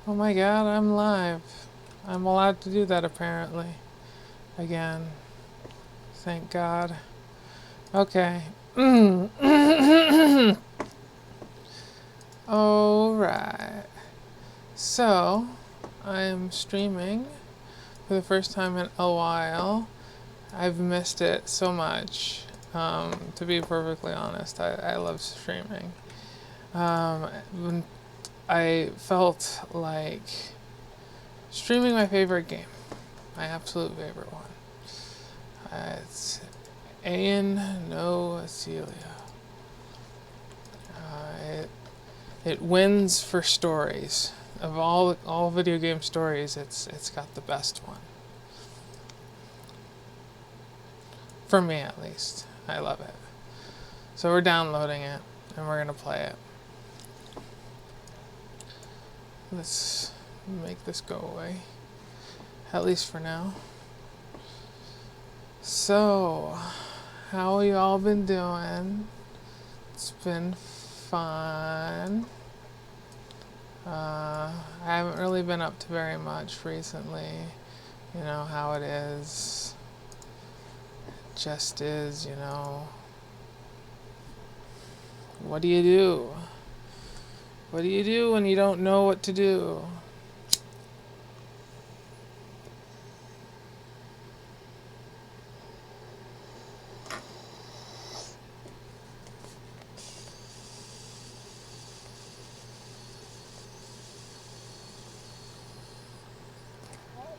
Oh my god, I'm live. I'm allowed to do that apparently. Again. Thank God. Okay. Alright. So, I'm streaming for the first time in a while. I've missed it so much. To be perfectly honest, I love streaming. When I felt like streaming my favorite game, my absolute favorite one. It's Eien no Aselia. It wins for stories. Of all video game stories, it's got the best one. For me, at least, I love it. So we're downloading it and we're gonna play it. Let's make this go away, at least for now. So, how y'all been doing? It's been fun. I haven't really been up to very much recently. You know how it is. Just is, you know. What do you do? What do you do when you don't know what to do?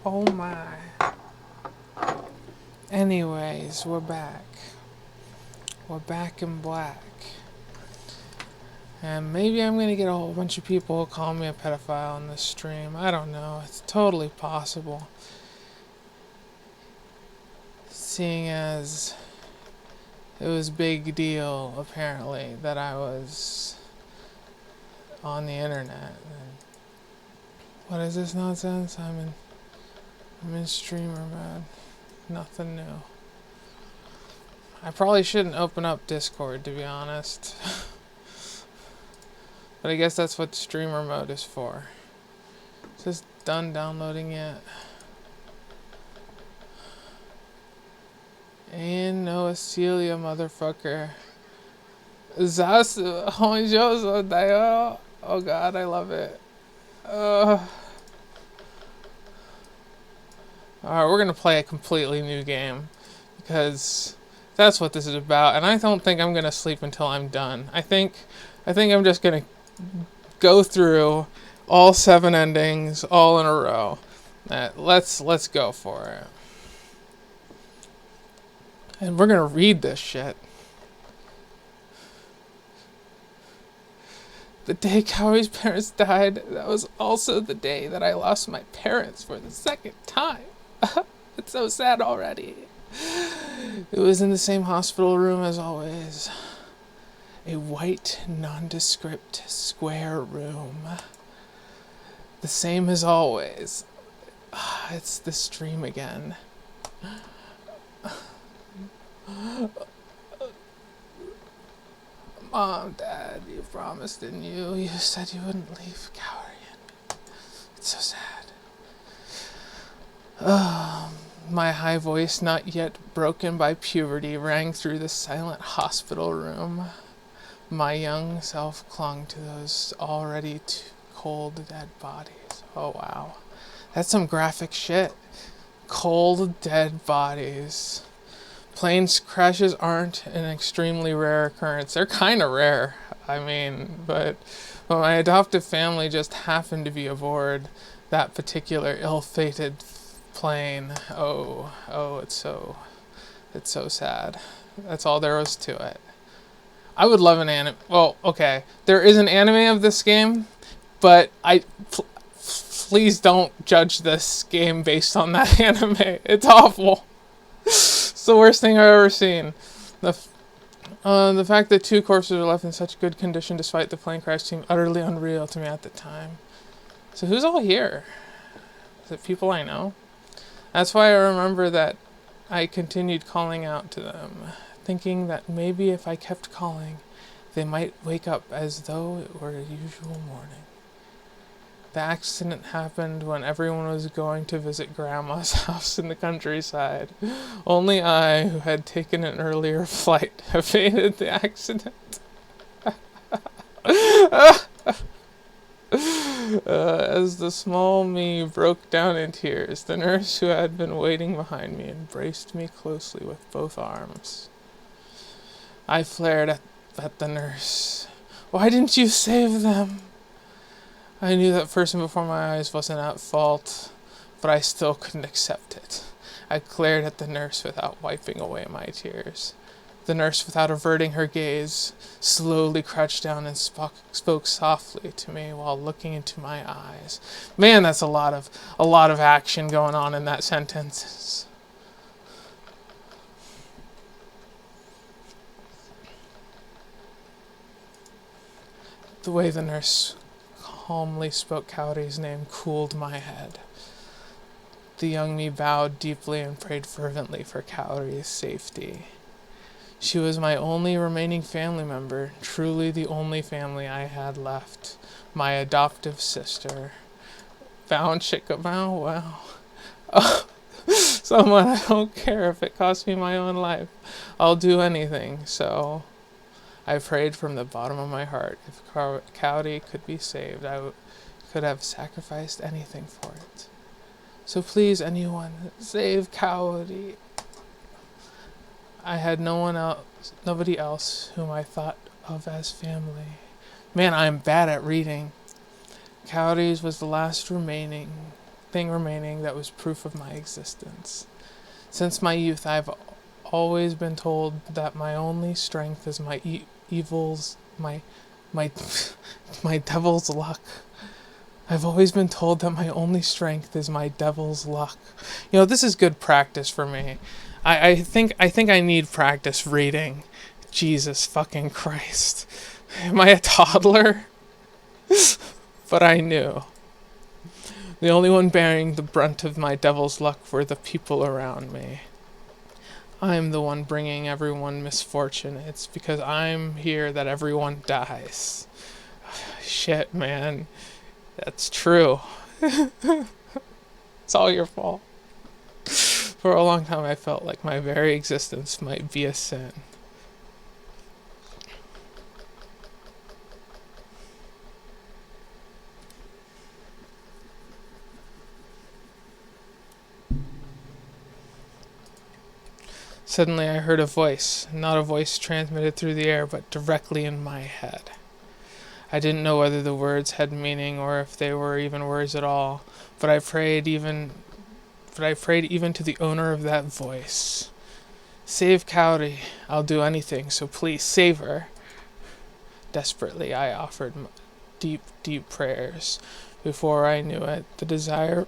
Oh my. Anyways, we're back. We're back in black. And maybe I'm gonna get a whole bunch of people who call me a pedophile on this stream. I don't know. It's totally possible. Seeing as it was a big deal, apparently, that I was on the internet. And what is this nonsense? I'm in streamer mode. Nothing new. I probably shouldn't open up Discord, to be honest. But I guess that's what streamer mode is for. Is this done downloading yet? And no Aselia, motherfucker. Zasu Honjoso Dayo. Oh god, I love it. Alright, we're gonna play a completely new game. Because that's what this is about. And I don't think I'm gonna sleep until I'm done. I think I'm just gonna go through all 7 endings all in a row. Let's go for it. And we're gonna read this shit. The day Kawai's parents died, that was also the day that I lost my parents for the 2nd time. It's so sad already. It was in the same hospital room as always. A white, nondescript, square room. The same as always. It's the stream again. Mom, Dad, you promised, didn't you? You said you wouldn't leave Kaori and me. It's so sad. My high voice, not yet broken by puberty, rang through the silent hospital room. My young self clung to those already cold, dead bodies. Oh, wow. That's some graphic shit. Cold, dead bodies. Plane crashes aren't an extremely rare occurrence. They're kind of rare. I mean, but my adoptive family just happened to be aboard that particular ill-fated plane. Oh, it's so sad. That's all there was to it. I would love an anime. Well, okay, there is an anime of this game, but please don't judge this game based on that anime. It's awful. It's the worst thing I've ever seen. The fact that 2 corpses are left in such good condition despite the plane crash seemed utterly unreal to me at the time. So who's all here? Is it people I know? That's why I remember that I continued calling out to them, thinking that maybe if I kept calling, they might wake up as though it were a usual morning. The accident happened when everyone was going to visit Grandma's house in the countryside. Only I, who had taken an earlier flight, evaded the accident. As the small me broke down in tears, the nurse who had been waiting behind me embraced me closely with both arms. I flared at the nurse. Why didn't you save them? I knew that person before my eyes wasn't at fault, but I still couldn't accept it. I glared at the nurse without wiping away my tears. The nurse, without averting her gaze, slowly crouched down and spoke softly to me while looking into my eyes. Man, that's a lot of action going on in that sentence. The way the nurse calmly spoke Cowdy's name cooled my head. The young me bowed deeply and prayed fervently for Cowdy's safety. She was my only remaining family member, truly the only family I had left. My adoptive sister. Bound Chickamau, wow. Oh, someone I don't care if it costs me my own life. I'll do anything, so I prayed from the bottom of my heart. If Cowdy could be saved, could have sacrificed anything for it. So please, anyone, save Cowdy. I had nobody else whom I thought of as family. Man, I'm bad at reading. Cowdy's was the last thing remaining that was proof of my existence. Since my youth, I've always been told that my only strength is my my devil's luck. I've always been told that my only strength is my devil's luck. You know, this is good practice for me. I think I need practice reading. Jesus fucking Christ. Am I a toddler? But I knew. The only one bearing the brunt of my devil's luck were the people around me. I'm the one bringing everyone misfortune. It's because I'm here that everyone dies. Shit, man. That's true. It's all your fault. For a long time I felt like my very existence might be a sin. Suddenly I heard a voice, not a voice transmitted through the air, but directly in my head. I didn't know whether the words had meaning or if they were even words at all, but I prayed even to the owner of that voice. Save Cowdy. I'll do anything, so please save her. Desperately, I offered deep, deep prayers. Before I knew it, the desire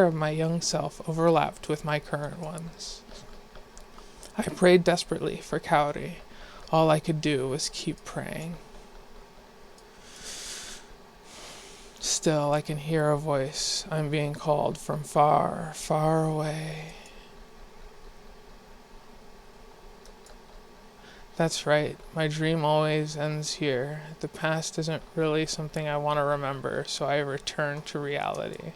of my young self overlapped with my current ones. I prayed desperately for Cowdy. All I could do was keep praying. Still, I can hear a voice. I'm being called from far, far away. That's right, my dream always ends here. The past isn't really something I want to remember, so I return to reality.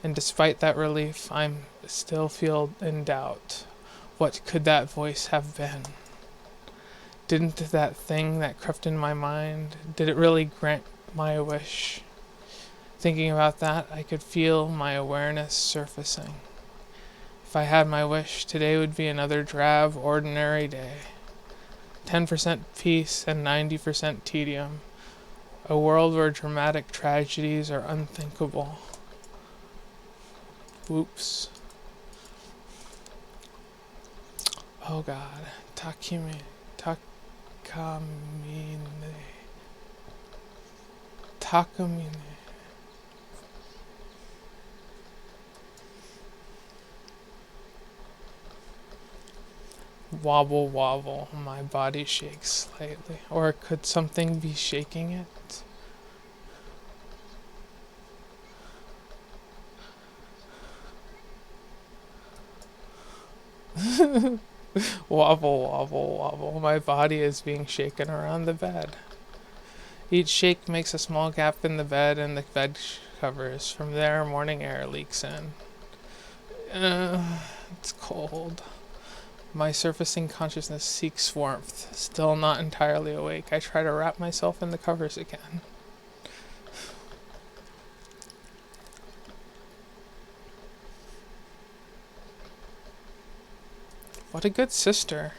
And despite that relief, I still feel in doubt. What could that voice have been? Didn't that thing that crept in my mind, did it really grant my wish? Thinking about that, I could feel my awareness surfacing. If I had my wish, today would be another drab, ordinary day. 10% peace and 90% tedium. A world where dramatic tragedies are unthinkable. Whoops. Oh God. Takamine. Wobble, wobble. My body shakes slightly. Or could something be shaking it? Wobble, wobble, wobble. My body is being shaken around the bed. Each shake makes a small gap in the bed and the bed covers. From there, morning air leaks in. It's cold. My surfacing consciousness seeks warmth. Still not entirely awake, I try to wrap myself in the covers again. What a good sister.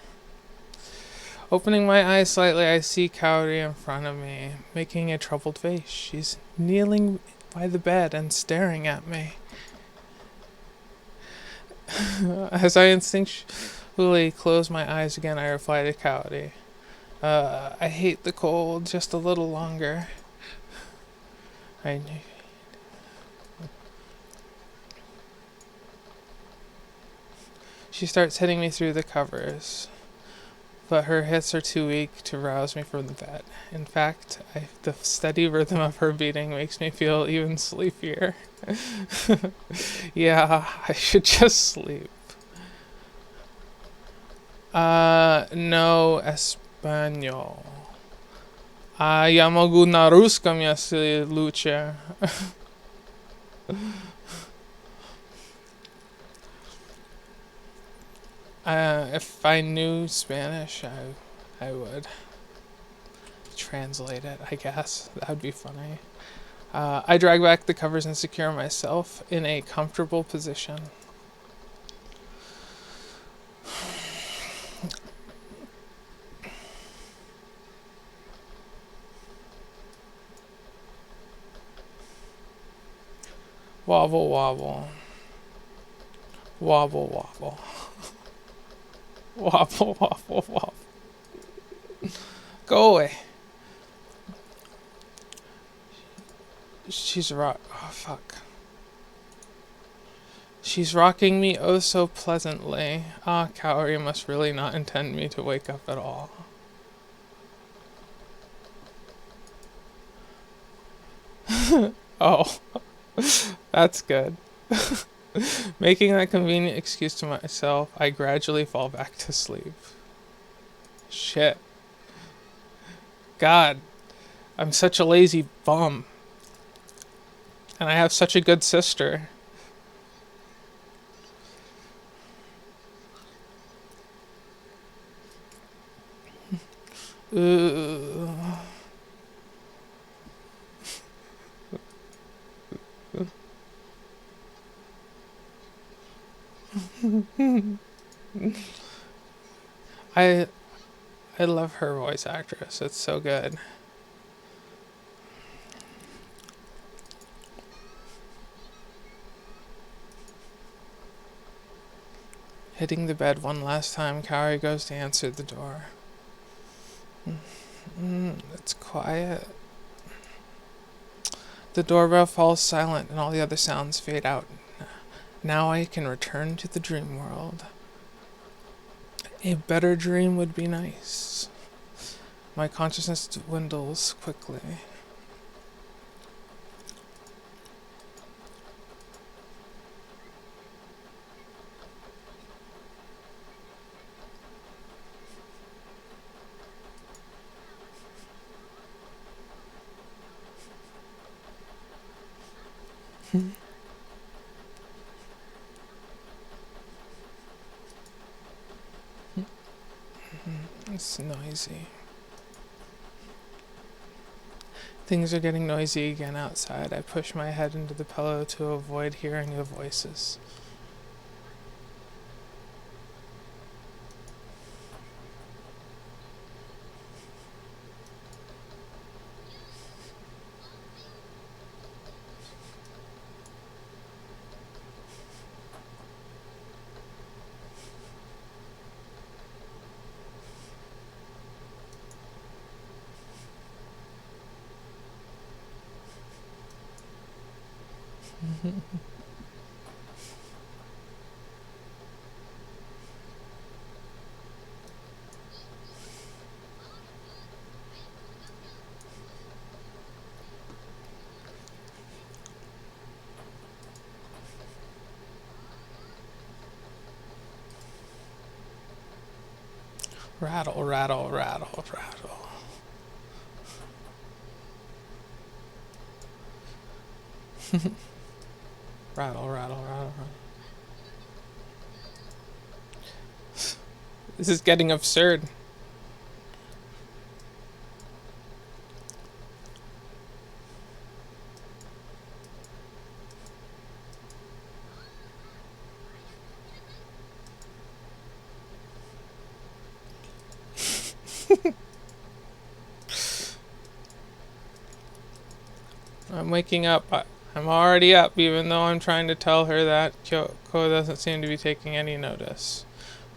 Opening my eyes slightly, I see Kaori in front of me, making a troubled face. She's kneeling by the bed and staring at me. As I instinctually close my eyes again, I reply to Kaori. I hate the cold, just a little longer. I knew. She starts hitting me through the covers, but her hits are too weak to rouse me from the bed. In fact, the steady rhythm of her beating makes me feel even sleepier. Yeah, I should just sleep. No español. Я могу на русском, если лучше. If I knew Spanish, I would translate it, I guess. That would be funny. I drag back the covers and secure myself in a comfortable position. Wobble, wobble. Wobble, wobble. Wobble, wobble, wobble. Go away. Oh, fuck. She's rocking me oh so pleasantly. Ah, Kaori must really not intend me to wake up at all. Oh, that's good. Making that convenient excuse to myself, I gradually fall back to sleep. Shit. God, I'm such a lazy bum. And I have such a good sister. Ooh. I love her voice actress. It's so good. Hitting the bed one last time, Kaori goes to answer the door. It's quiet. The doorbell falls silent and all the other sounds fade out. Now I can return to the dream world. A better dream would be nice. My consciousness dwindles quickly. It's noisy. Things are getting noisy again outside. I push my head into the pillow to avoid hearing the voices. Rattle, rattle, rattle, rattle. Rattle, rattle, rattle, rattle. This is getting absurd. I'm waking up. I'm already up, even though I'm trying to tell her that. Kyoko doesn't seem to be taking any notice.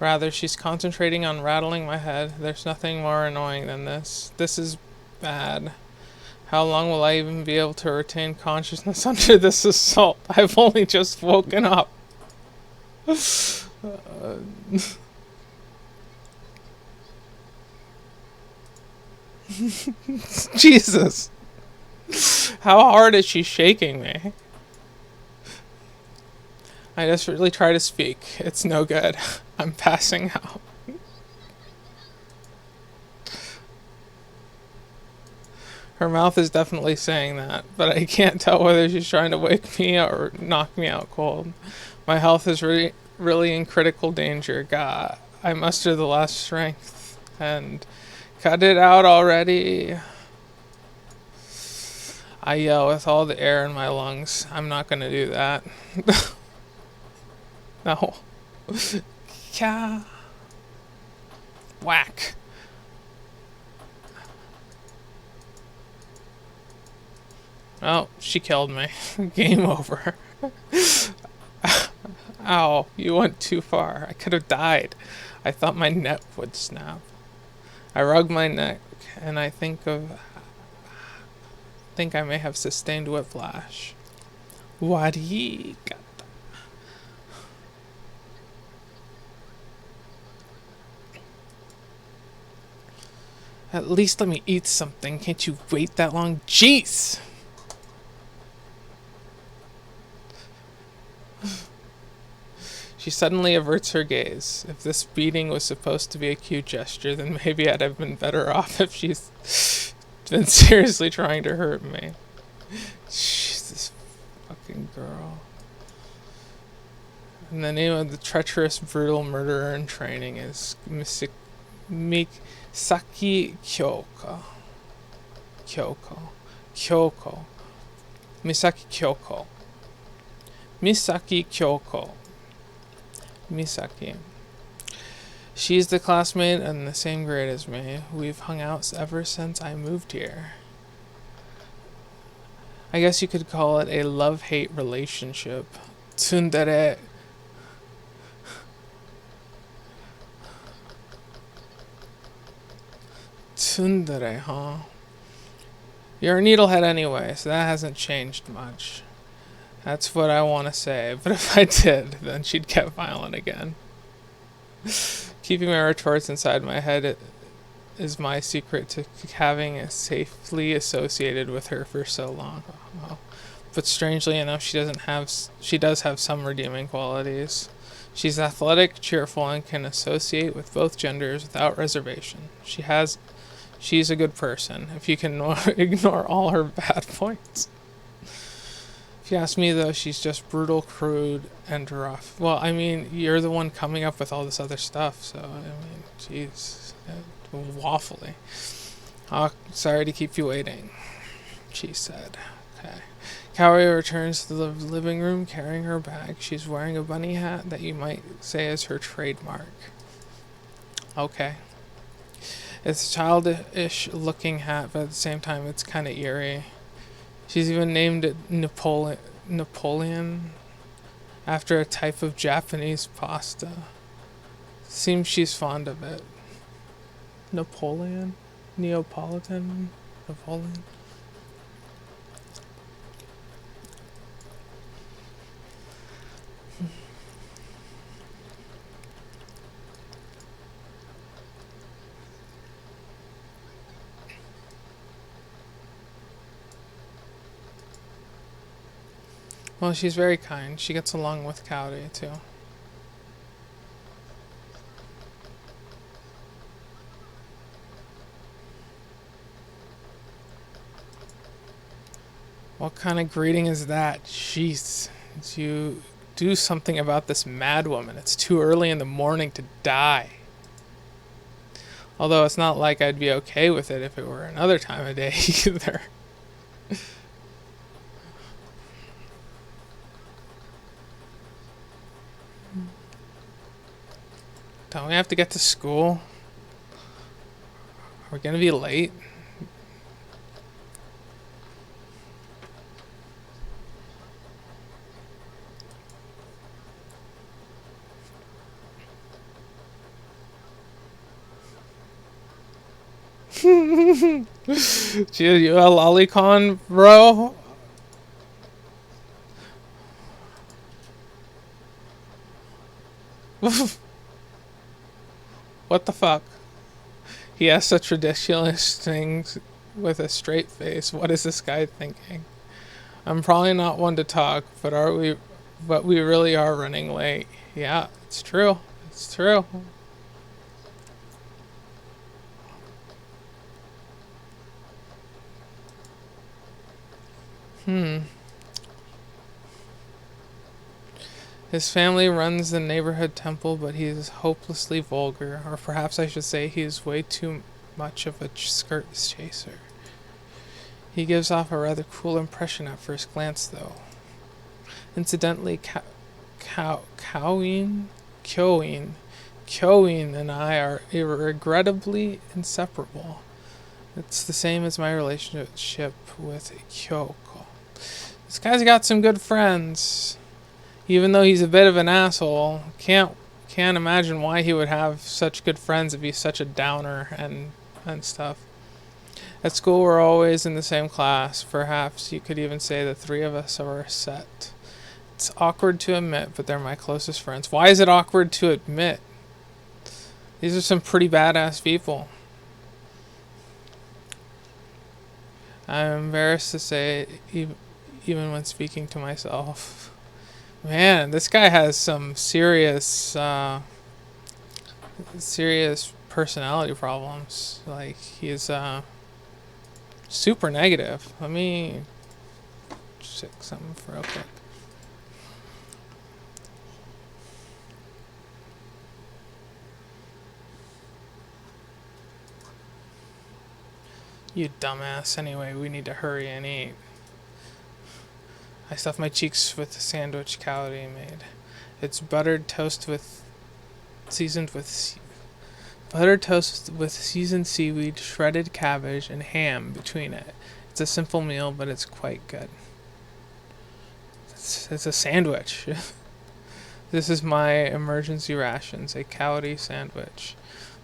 Rather, she's concentrating on rattling my head. There's nothing more annoying than this. This is bad. How long will I even be able to retain consciousness under this assault? I've only just woken up. Jesus. How hard is she shaking me? I desperately try to speak. It's no good. I'm passing out. Her mouth is definitely saying that, but I can't tell whether she's trying to wake me or knock me out cold. My health is really in critical danger. God, I muster the last strength and cut it out already. I yell with all the air in my lungs. I'm not gonna do that. No. Yeah. Whack. Oh, she killed me. Game over. Ow, you went too far. I could have died. I thought my neck would snap. I rug my neck and I think I may have sustained whiplash. Wari. At least let me eat something. Can't you wait that long? Jeez! She suddenly averts her gaze. If this beating was supposed to be a cute gesture, then maybe I'd have been better off if she's been seriously trying to hurt me. Jeez, this fucking girl. And the name of the treacherous, brutal murderer in training is Misaki Kyoko. Kyoko. Misaki Kyoko. Misaki Kyoko. Misaki. She's the classmate and the same grade as me. We've hung out ever since I moved here. I guess you could call it a love-hate relationship. Tsundere. Tsundere, huh? You're a needlehead anyway, so that hasn't changed much. That's what I want to say, but if I did, then she'd get violent again. Keeping my retorts inside my head is my secret to having it safely associated with her for so long. Well, but strangely enough, she does have some redeeming qualities. She's athletic, cheerful, and can associate with both genders without reservation. She's a good person, if you can ignore all her bad points. If you ask me, though, she's just brutal, crude, and rough. Well, I mean, you're the one coming up with all this other stuff, so, I mean, jeez. Waffly. Oh, sorry to keep you waiting, she said. Okay. Kaori returns to the living room carrying her bag. She's wearing a bunny hat that you might say is her trademark. Okay. It's a childish looking hat, but at the same time it's kind of eerie. She's even named it Napoleon after a type of Japanese pasta. Seems she's fond of it. Napoleon? Neapolitan? Napoleon? Well, she's very kind. She gets along with Kaori, too. What kind of greeting is that? Jeez. You do something about this mad woman. It's too early in the morning to die. Although it's not like I'd be okay with it if it were another time of day either. Don't we have to get to school? Are we gonna be late? You a lolicon, bro? What the fuck? He has such ridiculous things with a straight face. What is this guy thinking? I'm probably not one to talk, but we really are running late. Yeah, it's true. It's true. His family runs the neighborhood temple, but he is hopelessly vulgar, or perhaps I should say he is way too much of a skirt chaser. He gives off a rather cool impression at first glance, though. Incidentally, Kyoin and I are regrettably inseparable. It's the same as my relationship with Kyoko. This guy's got some good friends. Even though he's a bit of an asshole, can't imagine why he would have such good friends if he's such a downer and stuff. At school, we're always in the same class. Perhaps you could even say the three of us are a set. It's awkward to admit, but they're my closest friends. Why is it awkward to admit? These are some pretty badass people. I'm embarrassed to say, even when speaking to myself. Man, this guy has some serious personality problems. Like, he's super negative. Let me check something for real quick. You dumbass. Anyway, we need to hurry and eat. I stuffed my cheeks with the sandwich Cowdy made. It's buttered toast with seasoned seaweed, shredded cabbage, and ham between it. It's a simple meal, but it's quite good. It's a sandwich. This is my emergency rations, a Cowdy sandwich.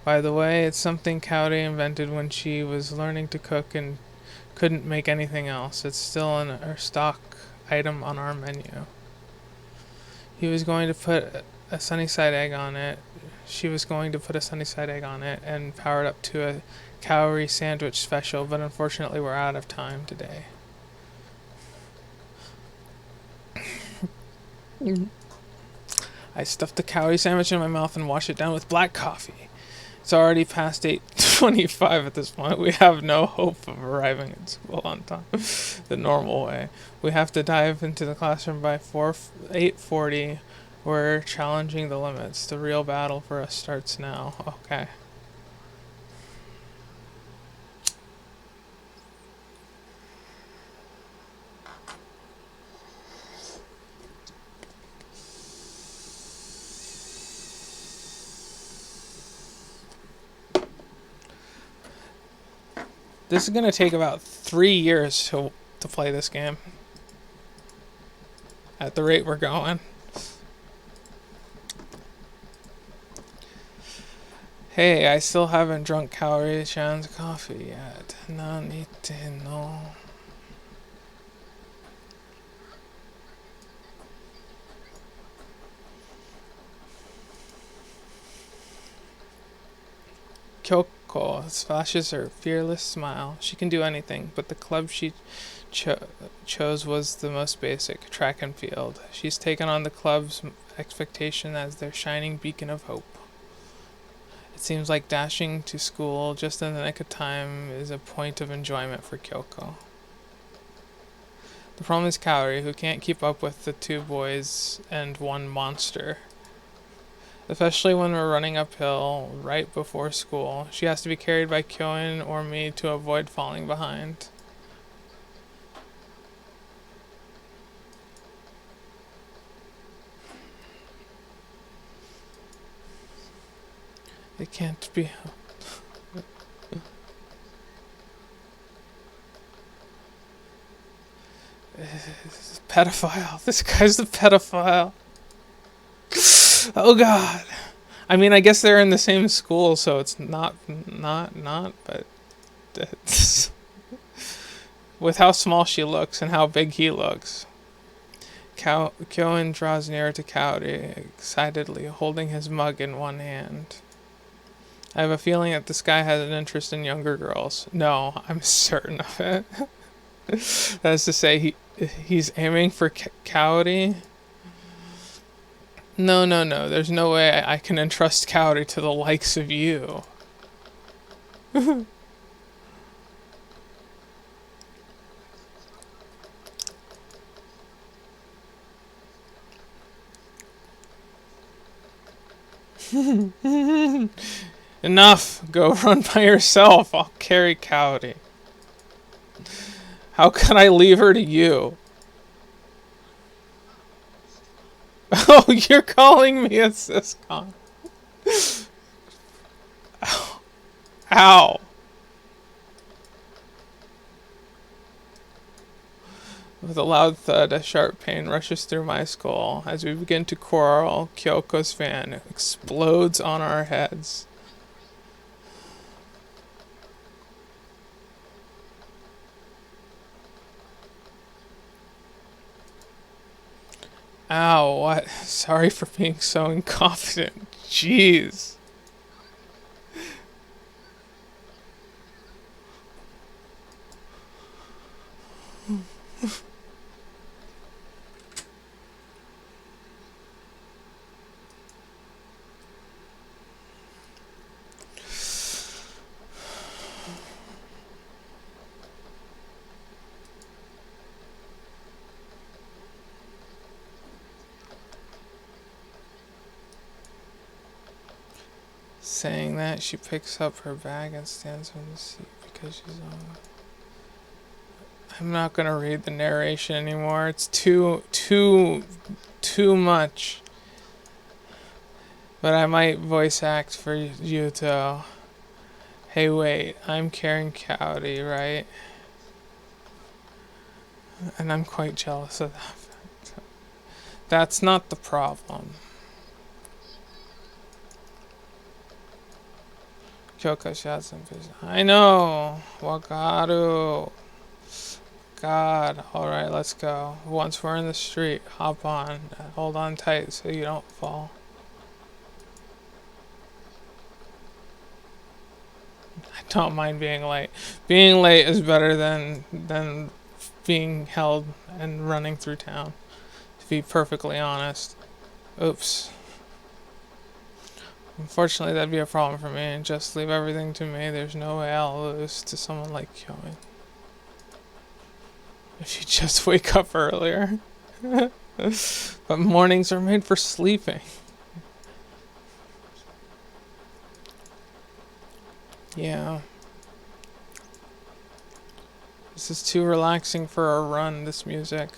By the way, it's something Cowdy invented when she was learning to cook and couldn't make anything else. It's still in our stock item on our menu. He was going to put a sunny side egg on it. She was going to put a sunny side egg on it and power it up to a Cowdy sandwich special, but unfortunately we're out of time today. I stuffed the Cowdy sandwich in my mouth and washed it down with black coffee. It's already past 8:25 at this point. We have no hope of arriving at school on time the normal way. We have to dive into the classroom by 8:40. We're challenging the limits. The real battle for us starts now. Okay. This is going to take about 3 years to play this game. At the rate we're going. Hey, I still haven't drunk Kaori-chan's coffee yet. Nanite no. Kyoko flashes her fearless smile. She can do anything, but the club she chose was the most basic, track and field. She's taken on the club's expectation as their shining beacon of hope. It seems like dashing to school just in the nick of time is a point of enjoyment for Kyoko. The problem is Cowrie, who can't keep up with the two boys and one monster. Especially when we're running uphill right before school. She has to be carried by Kyoin or me to avoid falling behind. It can't be. Pedophile. This guy's the pedophile. Oh god. I mean, I guess they're in the same school, so it's not, but with how small she looks and how big he looks. Kyoin draws nearer to Cowdy, excitedly holding his mug in one hand. I have a feeling that this guy has an interest in younger girls. No, I'm certain of it. That is to say, he's aiming for Cowdy. No. There's no way I can entrust Cowdy to the likes of you. Enough. Go run by yourself. I'll carry Cowdy. How can I leave her to you? Oh, you're calling me a siscon. Ow. Ow. With a loud thud, a sharp pain rushes through my skull. As we begin to quarrel, Kyoko's fan explodes on our heads. Ow, what? Sorry for being so incompetent. Jeez. Saying that, she picks up her bag and stands on the seat because she's on. I'm not gonna read the narration anymore. It's too much. But I might voice act for Yuto. Hey, wait, I'm carrying Cowdy, right? And I'm quite jealous of that. That's not the problem. Kyoko shouts in vision. I know! Wakaru! God, alright, let's go. Once we're in the street, hop on. Hold on tight so you don't fall. I don't mind being late. Being late is better than being held and running through town, to be perfectly honest. Oops. Unfortunately, that'd be a problem for me, and just leave everything to me. There's no way I'll lose to someone like Kyoin. If you just wake up earlier. But mornings are made for sleeping. Yeah. This is too relaxing for a run, this music.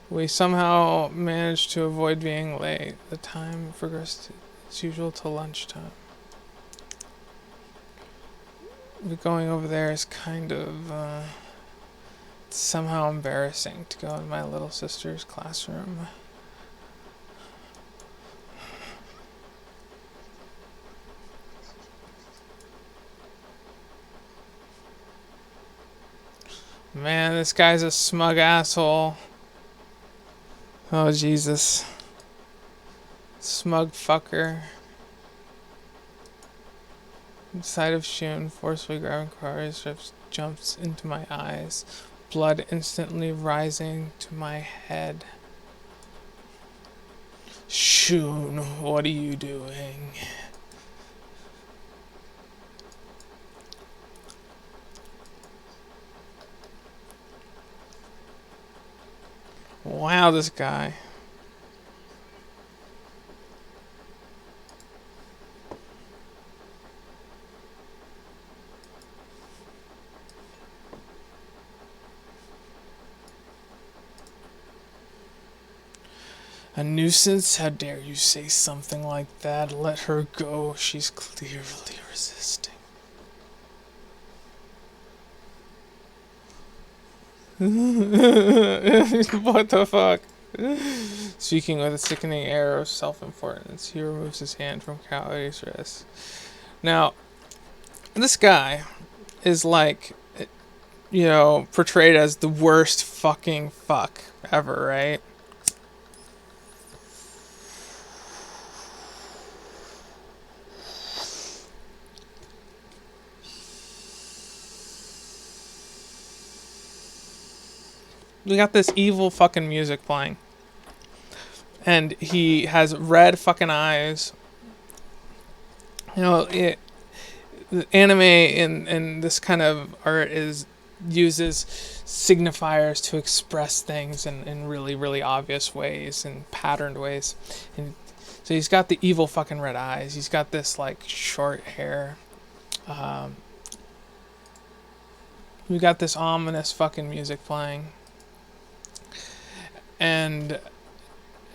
We somehow managed to avoid being late. The time progressed as usual to lunchtime. But going over there is kind of somehow embarrassing to go in my little sister's classroom. Man, this guy's a smug asshole. Oh, Jesus. Smug fucker. The sight of Shun forcefully grabbing Kari's strips jumps into my eyes, blood instantly rising to my head. Shun, what are you doing? Wow, this guy. A nuisance? How dare you say something like that? Let her go. She's clearly resisting. What the fuck? Speaking with a sickening air of self-importance, he removes his hand from Callie's wrist. Now, this guy is like, portrayed as the worst fucking fuck ever, right? We got this evil fucking music playing. And he has red fucking eyes. The anime in this kind of art uses signifiers to express things in really, really obvious ways and patterned ways. And so he's got the evil fucking red eyes. He's got this like short hair. We got this ominous fucking music playing.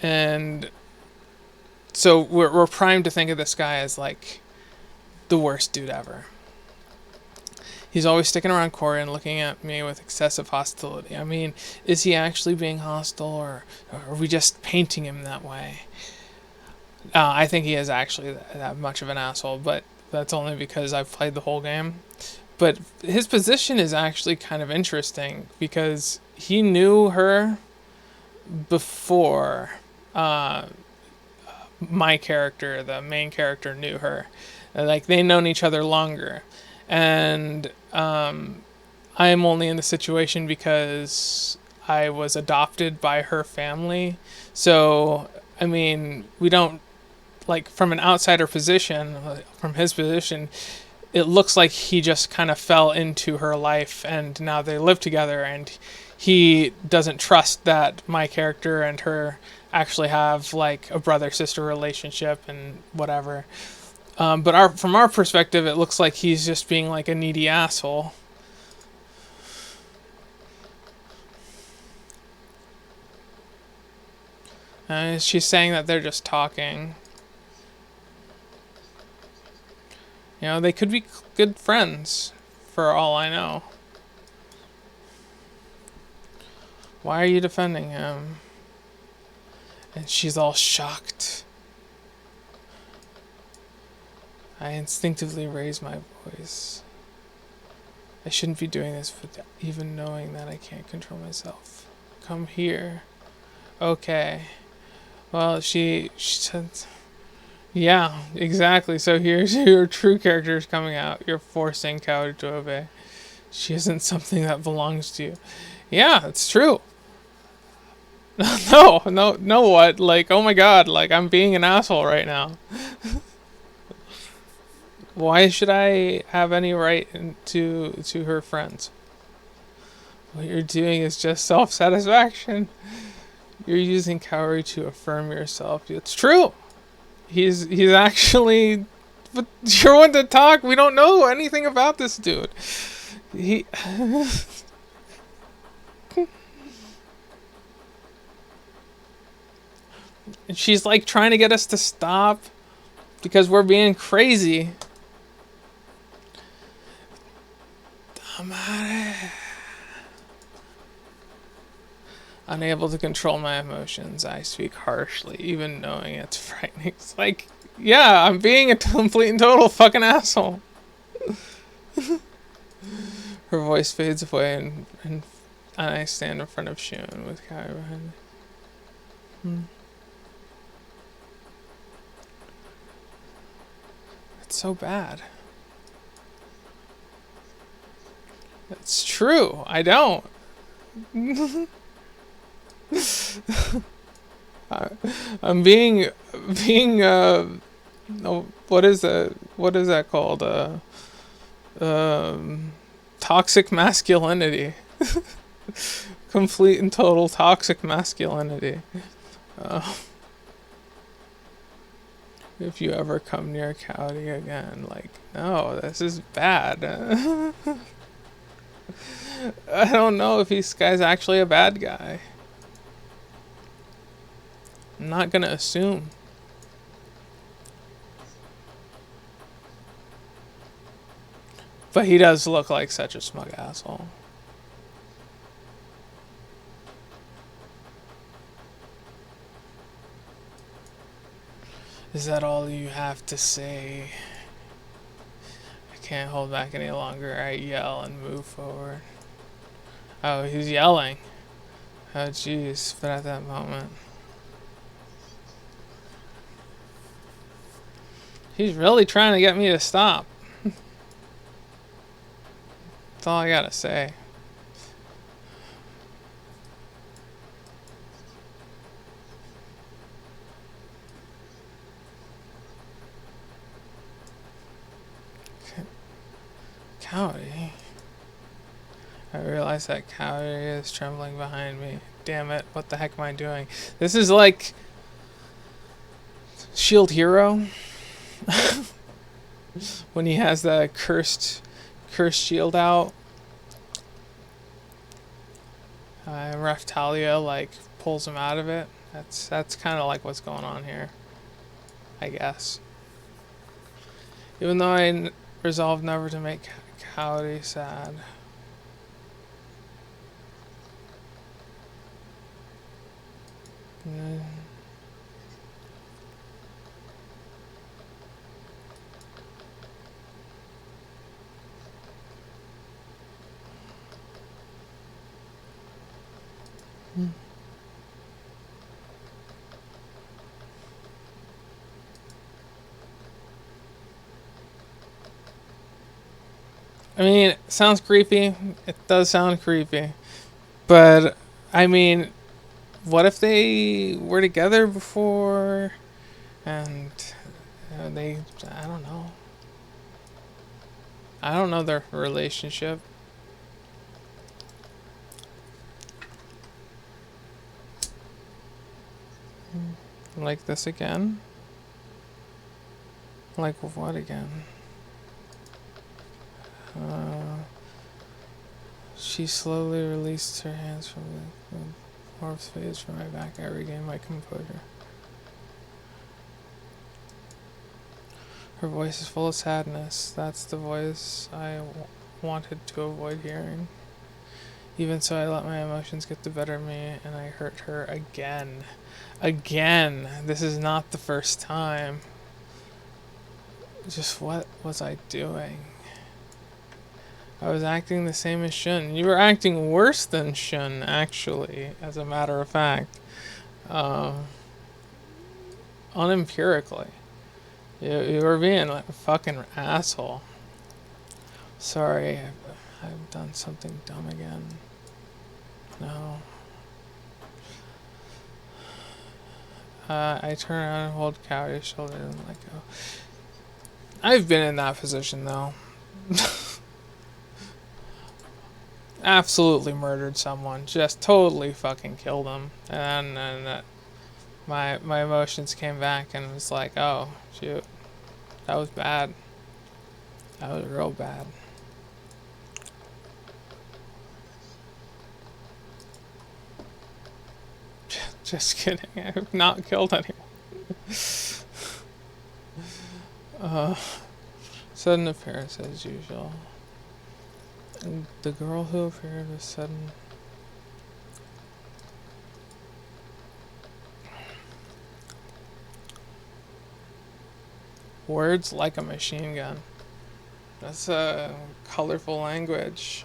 And so we're primed to think of this guy as like the worst dude ever. He's always sticking around Corey and looking at me with excessive hostility. I mean, is he actually being hostile, or are we just painting him that way? I think he is actually that much of an asshole, but that's only because I've played the whole game. But his position is actually kind of interesting because he knew her before my character, the main character, knew her. Like, they'd known each other longer. And I am only in the situation because I was adopted by her family. So, I mean, we don't, like, from an outsider position, from his position, it looks like he just kind of fell into her life and now they live together, and he doesn't trust that my character and her actually have like a brother-sister relationship and whatever. But from our perspective, it looks like he's just being like a needy asshole. She's saying that they're just talking. They could be good friends, for all I know. Why are you defending him? And she's all shocked. I instinctively raise my voice. I shouldn't be doing this, but even knowing that I can't control myself. Come here. Okay. Well, she said... Yeah, exactly. So here's your true characters coming out. You're forcing Coward to obey. She isn't something that belongs to you. Yeah, it's true. No, what? Like, oh my god, like, I'm being an asshole right now. Why should I have any right to her friends? What you're doing is just self-satisfaction. You're using Cowrie to affirm yourself. It's true. He's actually... But you're one to talk. We don't know anything about this dude. And she's like trying to get us to stop because we're being crazy. Unable to control my emotions, I speak harshly, even knowing it's frightening. It's like, yeah, I'm being a complete and total fucking asshole. Her voice fades away, and I stand in front of Shun with Kai behind me. It's so bad. That's true. I don't. I'm being what is that called? Toxic masculinity. Complete and total toxic masculinity. Uh, if you ever come near Cowdy again, like, no, this is bad. I don't know if this guy's actually a bad guy. I'm not gonna assume. But he does look like such a smug asshole. Is that all you have to say? I can't hold back any longer. I yell and move forward. Oh, he's yelling. Oh, jeez. But at that moment, he's really trying to get me to stop. That's all I gotta say. Cowdy. I realize that Cowdy is trembling behind me. Damn it, what the heck am I doing? This is like Shield Hero. When he has the cursed shield out. Raftalia like pulls him out of it. That's kind of like what's going on here, I guess. Even though I resolved never to make Cowdy sad. I mean, it sounds creepy. It does sound creepy. But, I mean, what if they were together before and they, I don't know. I don't know their relationship. Like this again? Like what again? She slowly released her hands from the corpse phase from my back. I regained my composure. Her voice is full of sadness. That's the voice I wanted to avoid hearing. Even so, I let my emotions get the better of me, and I hurt her again. Again! This is not the first time. Just what was I doing? I was acting the same as Shun. You were acting worse than Shun, actually, as a matter of fact. Unempirically. You were being like a fucking asshole. Sorry, I've done something dumb again. No. I turn around and hold Cody's shoulder and let go. I've been in that position, though. Absolutely murdered someone. Just totally fucking killed them. And then my emotions came back and was like, oh, shoot. That was bad. That was real bad. Just kidding. I've not killed anyone. Sudden appearance as usual. The girl who appeared was sudden. Words like a machine gun. That's a colorful language.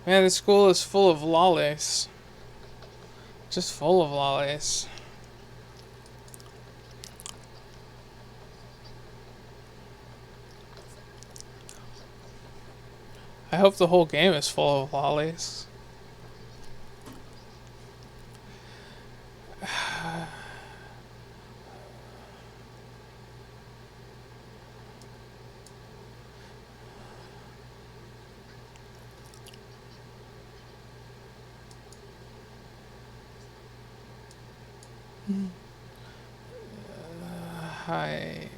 Man, this school is full of lollies. Just full of lollies. I hope the whole game is full of lollies. Hi.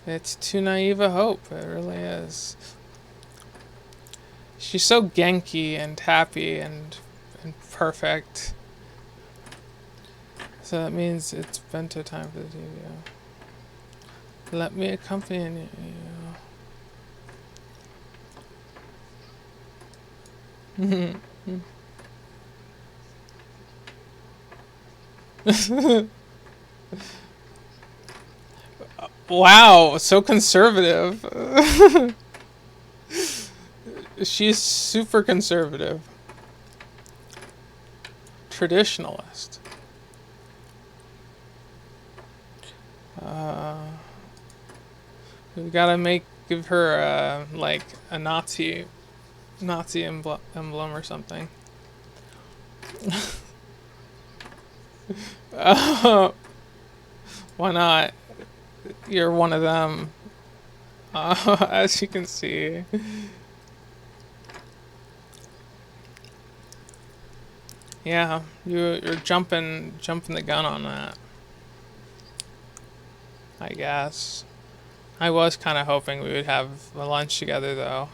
It's too naive a hope. It really is. She's so Genki and happy and perfect. So that means it's bento time for the TVO. Let me accompany you. Wow, so conservative. She's super conservative. Traditionalist. Uh, we gotta give her like a Nazi emblem or something. Why not? You're one of them. As you can see. Yeah, you're jumping the gun on that. I guess. I was kind of hoping we would have a lunch together, though.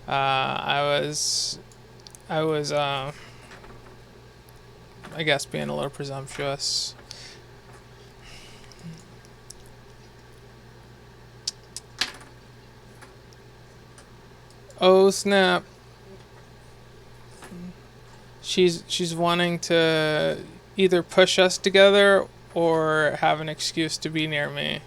I was, I guess, being a little presumptuous. Oh snap! She's wanting to either push us together or have an excuse to be near me.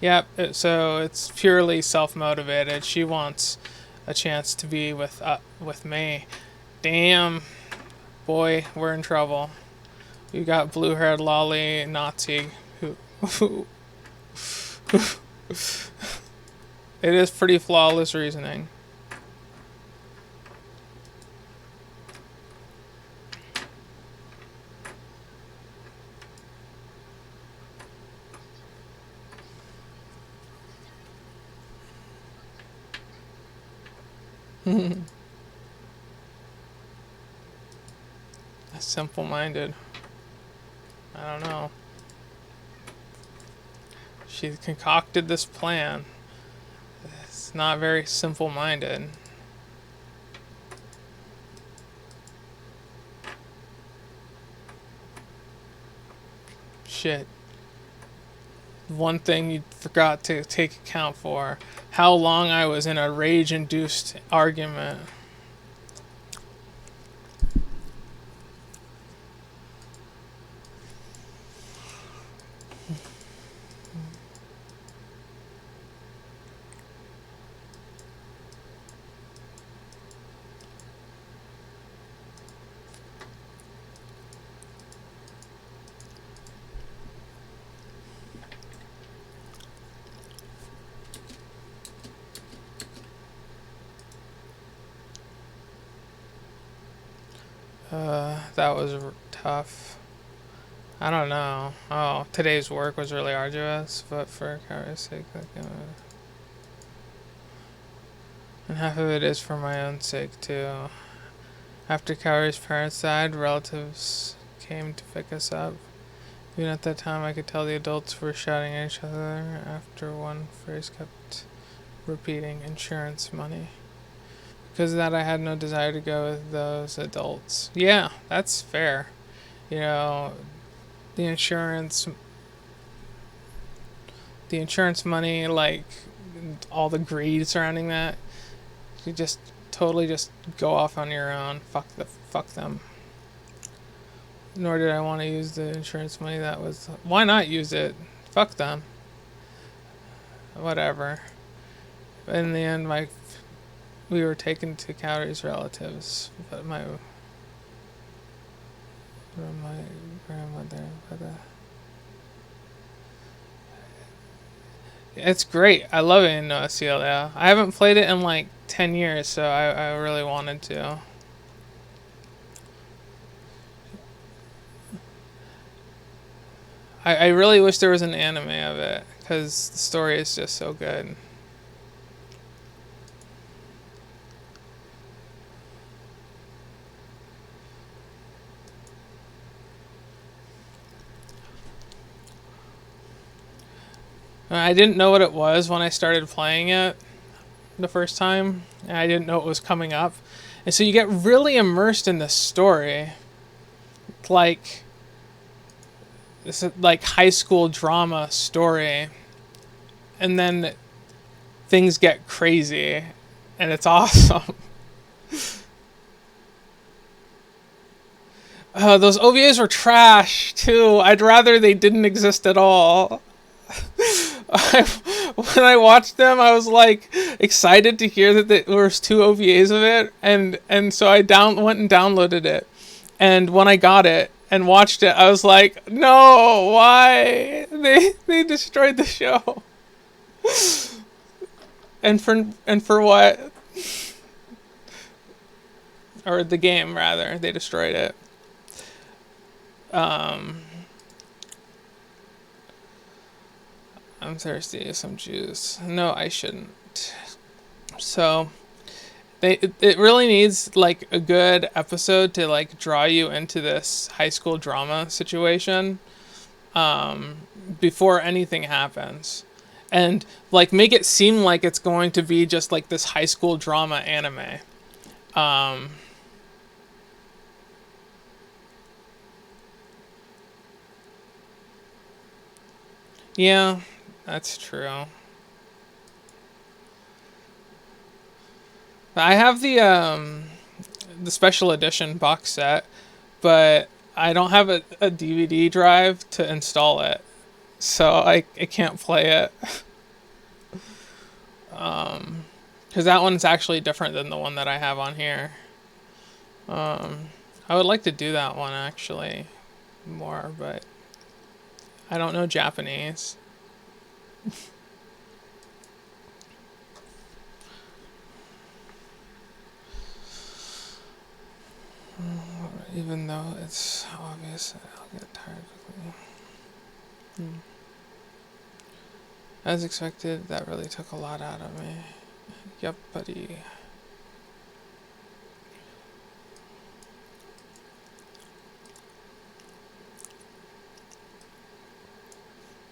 Yep. So it's purely self-motivated. She wants a chance to be with me. Damn, boy, we're in trouble. We got blue-haired lolly Nazi who it is pretty flawless reasoning. Simple-minded. I don't know. She concocted this plan. It's not very simple-minded. Shit. One thing you forgot to take account for. How long I was in a rage-induced argument. That was tough. I don't know. Oh, today's work was really arduous, but for Kara's sake, and half of it is for my own sake too. After Kaori's parents died, relatives came to pick us up. Even at that time, I could tell the adults were shouting at each other after one phrase kept repeating, insurance money. Because of that, I had no desire to go with those adults. Yeah, that's fair. You know, the insurance, the insurance money, like all the greed surrounding that, you just totally just go off on your own. Fuck them. Nor did I want to use the insurance money. That was why not use it? Fuck them. Whatever. In the end, we were taken to Kaori's relatives, but my grandmother. It's great. I love it in Aselia. I haven't played it in like 10 years, so I really wanted to. I really wish there was an anime of it because the story is just so good. I didn't know what it was when I started playing it the first time, and I didn't know it was coming up. And so you get really immersed in the story. Like, this is like high school drama story. And then things get crazy, and it's awesome. Those OVAs were trash, too. I'd rather they didn't exist at all. When I watched them, I was like excited to hear that there was two OVAs of it, and so I went and downloaded it. And when I got it and watched it, I was like, no, why they destroyed the show, and for what? Or the game rather, they destroyed it. Um, I'm thirsty. Some juice. No, I shouldn't. So it really needs like a good episode to like draw you into this high school drama situation before anything happens, and like make it seem like it's going to be just like this high school drama anime. Um, yeah, that's true. I have the special edition box set, but I don't have a DVD drive to install it, so I can't play it. Because that one's actually different than the one that I have on here. I would like to do that one actually more, but I don't know Japanese. Even though it's obvious, I'll get tired quickly. As expected, that really took a lot out of me. Yep, buddy.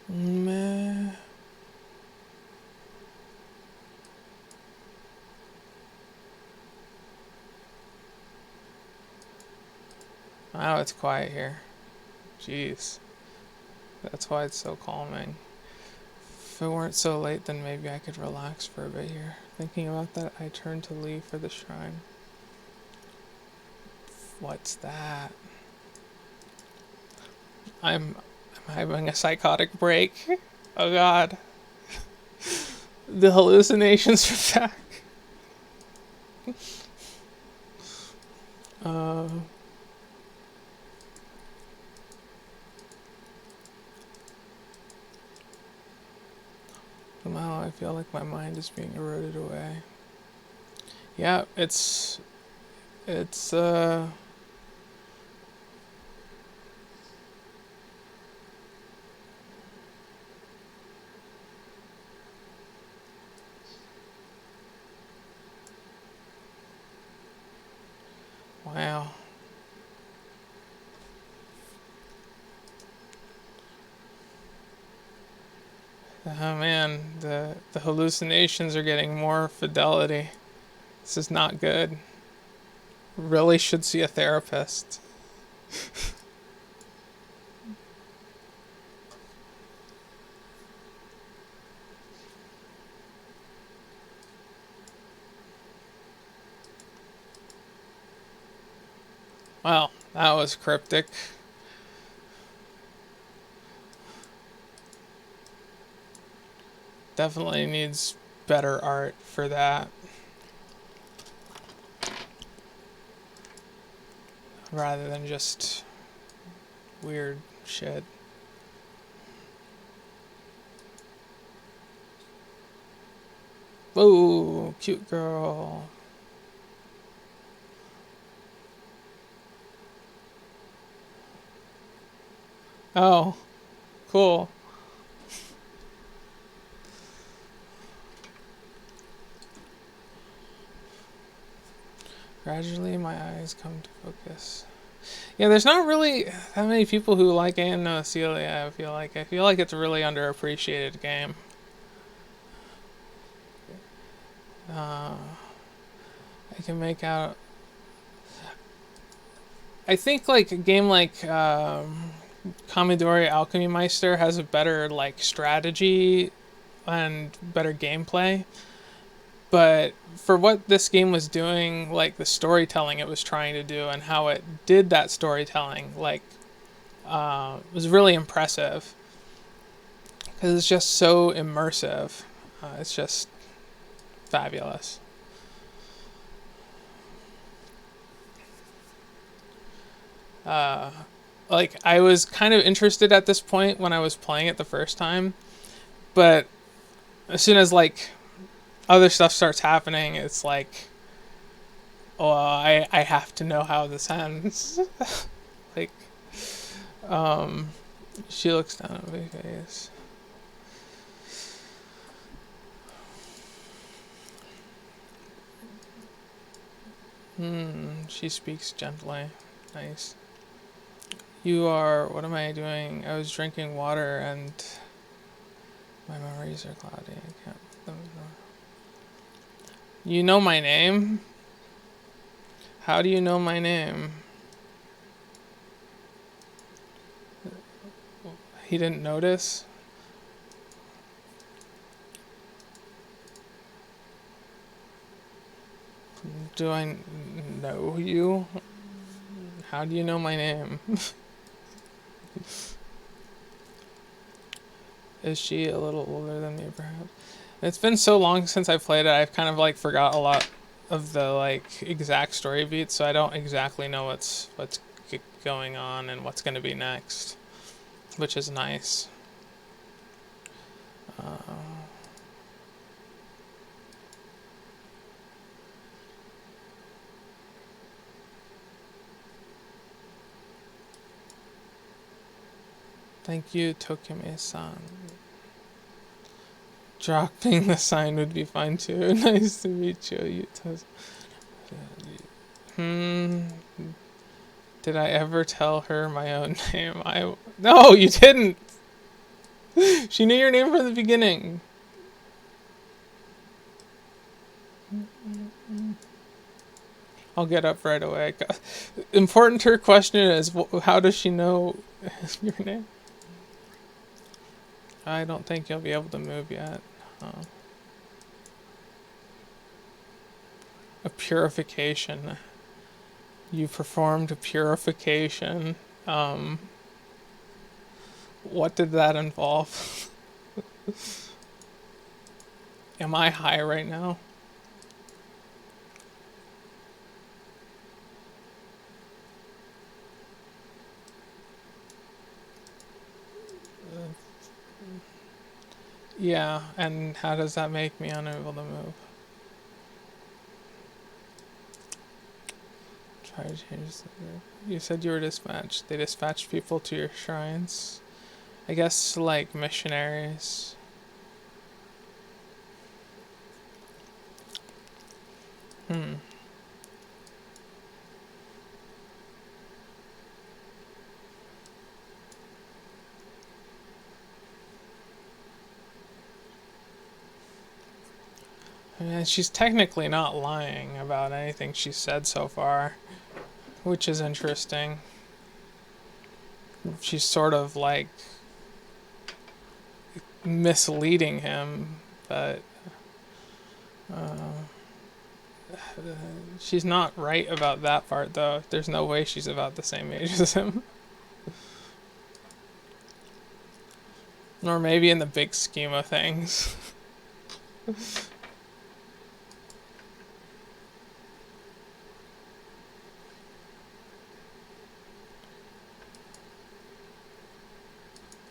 Meh. Wow, it's quiet here. Jeez. That's why it's so calming. If it weren't so late, then maybe I could relax for a bit here. Thinking about that, I turned to leave for the shrine. What's that? I'm having a psychotic break. Oh god. The hallucinations are back. Uh, Somehow I feel like my mind is being eroded away. Yeah, it's wow. Oh man, the hallucinations are getting more fidelity. This is not good. Really should see a therapist. Well, that was cryptic. Definitely needs better art for that, rather than just weird shit. Whoa, cute girl. Oh, cool. Gradually, my eyes come to focus. Yeah, there's not really that many people who like Aien and Aselia. I feel like it's a really underappreciated game. Uh, I can make out. I think like a game like Commodore Alchemy Meister has a better like strategy and better gameplay. But for what this game was doing, like the storytelling it was trying to do and how it did that storytelling, like was really impressive because it's just so immersive. It's just fabulous. Uh, like I was kind of interested at this point when I was playing it the first time, but as soon as like other stuff starts happening, it's like, oh, I have to know how this ends. Like, um, she looks down at my face. She speaks gently. Nice. You are. What am I doing? I was drinking water and my memories are cloudy. I can't. You know my name? How do you know my name? He didn't notice? Do I know you? How do you know my name? Is she a little older than me, perhaps? It's been so long since I played it, I've kind of like forgot a lot of the like exact story beats, so I don't exactly know what's going on and what's going to be next, which is nice. Uh, Thank you, Tokime-san. Dropping the sign would be fine too. Nice to meet you. Hmm. Did I ever tell her my own name? No, you didn't. She knew your name from the beginning. I'll get up right away. Important to her question is, how does she know your name? I don't think you'll be able to move yet. Oh. A purification. You performed a purification. Um, what did that involve? Am I high right now? Yeah, and how does that make me unable to move? Try to change the group. You said you were dispatched. They dispatched people to your shrines. I guess like missionaries. Hmm. I mean, she's technically not lying about anything she's said so far, which is interesting. She's sort of like misleading him, but she's not right about that part, though. There's no way she's about the same age as him. Or maybe in the big scheme of things.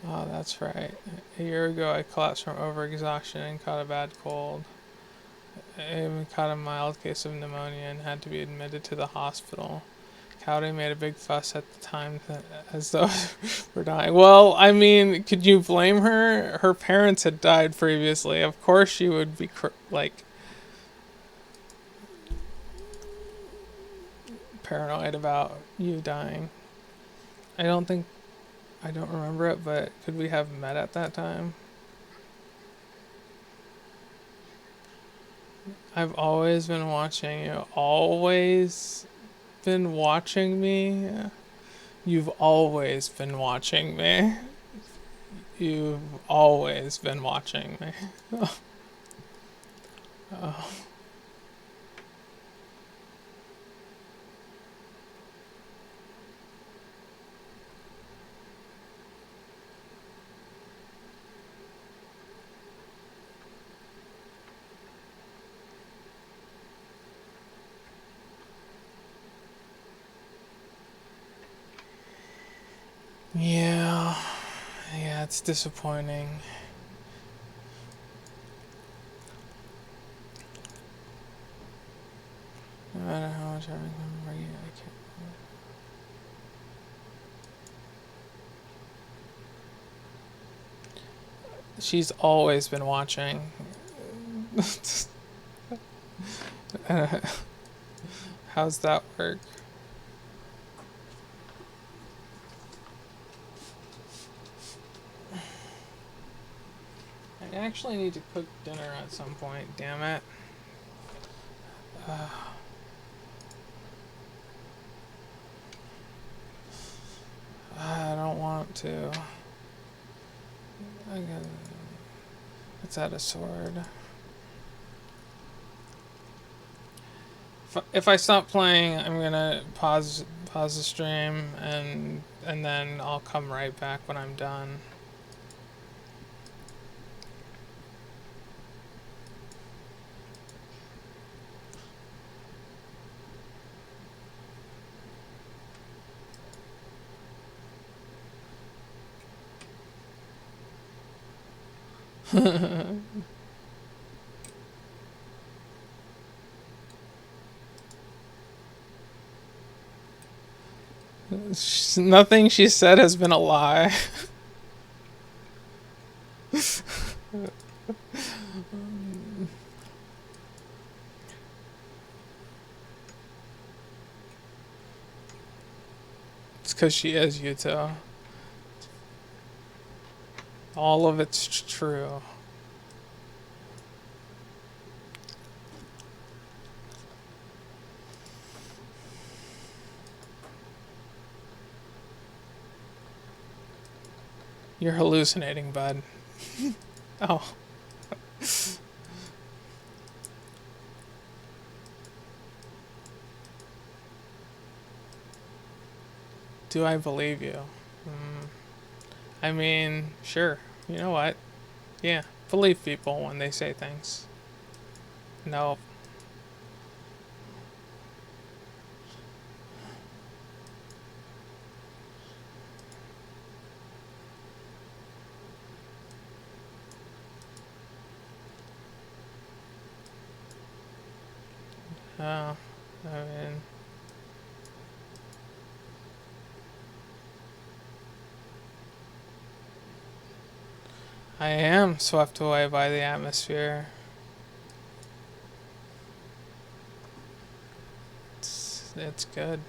Oh, that's right. A year ago, I collapsed from overexhaustion and caught a bad cold. Eamon caught a mild case of pneumonia and had to be admitted to the hospital. Cowdy made a big fuss at the time as though we're dying. Well, I mean, could you blame her? Her parents had died previously. Of course she would be, like, paranoid about you dying. I don't think... I don't remember it, but could we have met at that time? I've always been watching you. Always been watching me? You've always been watching me. You've always been watching me. Oh. Yeah. Yeah, it's disappointing. No matter how much I remember you, I can't remember. She's always been watching. How's that work? I actually need to cook dinner at some point, damn it. I don't want to. I gotta... Let's add a sword. If I stop playing, I'm gonna pause the stream and then I'll come right back when I'm done. Nothing she said has been a lie. It's because she is Yuto. All of it's true. You're hallucinating, bud. Oh. Do I believe you? I mean, sure. You know what? Yeah, believe people when they say things. No. Oh, I mean... I am swept away by the atmosphere. It's good.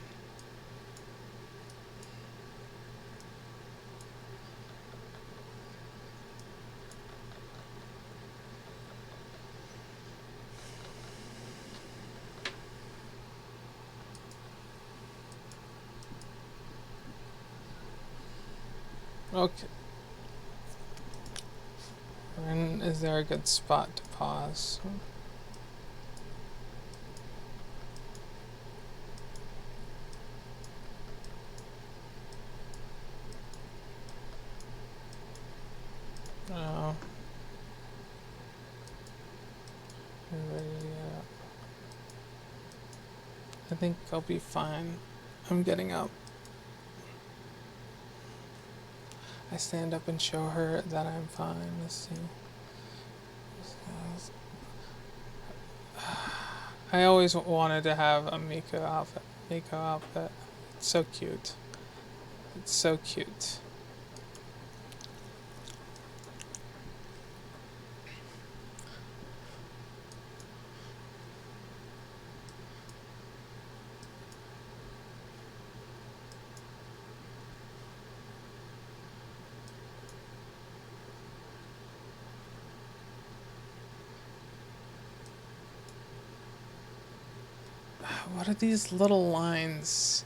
Okay. When is there a good spot to pause? Oh. I think I'll be fine. I'm getting up. I stand up and show her that I'm fine. Let's see. I always wanted to have a Miko outfit. It's so cute. It's so cute. What are these little lines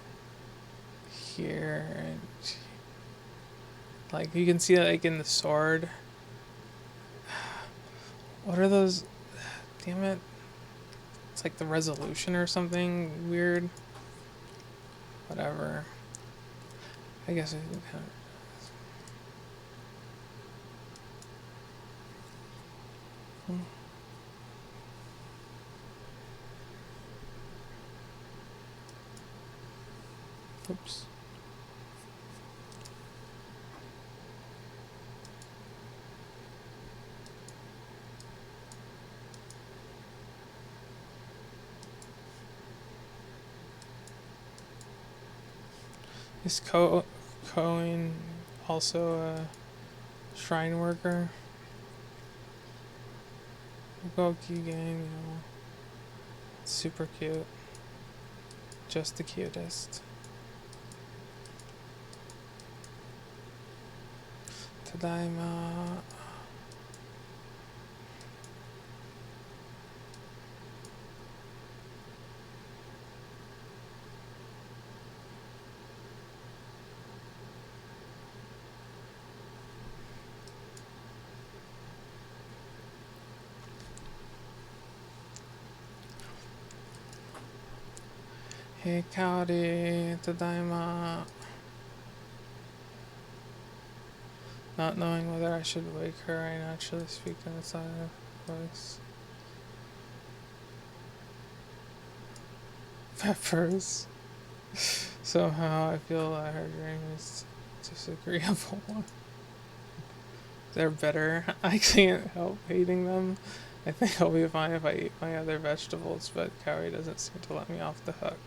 here? Like you can see like in the sword. What are those? Damn it. It's like the resolution or something weird. Whatever. I guess I can kind of... Oops. Is Cohen also a shrine worker? Goki gang, you know. Super cute. Just the cutest. Tadaima. Hey, Cowdy, Tadaima. Not knowing whether I should wake her, I naturally speak in a silent voice. Peppers. Somehow I feel that her dream is disagreeable. They're better. I can't help hating them. I think I'll be fine if I eat my other vegetables, but Cowie doesn't seem to let me off the hook.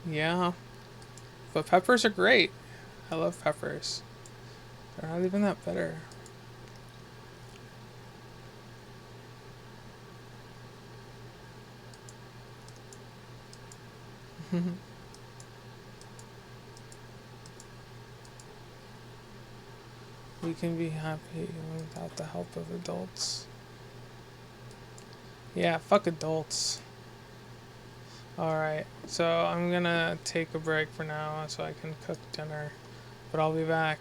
Yeah. But peppers are great. I love peppers. They're not even that bitter. We can be happy without the help of adults. Yeah, fuck adults. Alright, so I'm gonna take a break for now so I can cook dinner. But I'll be back.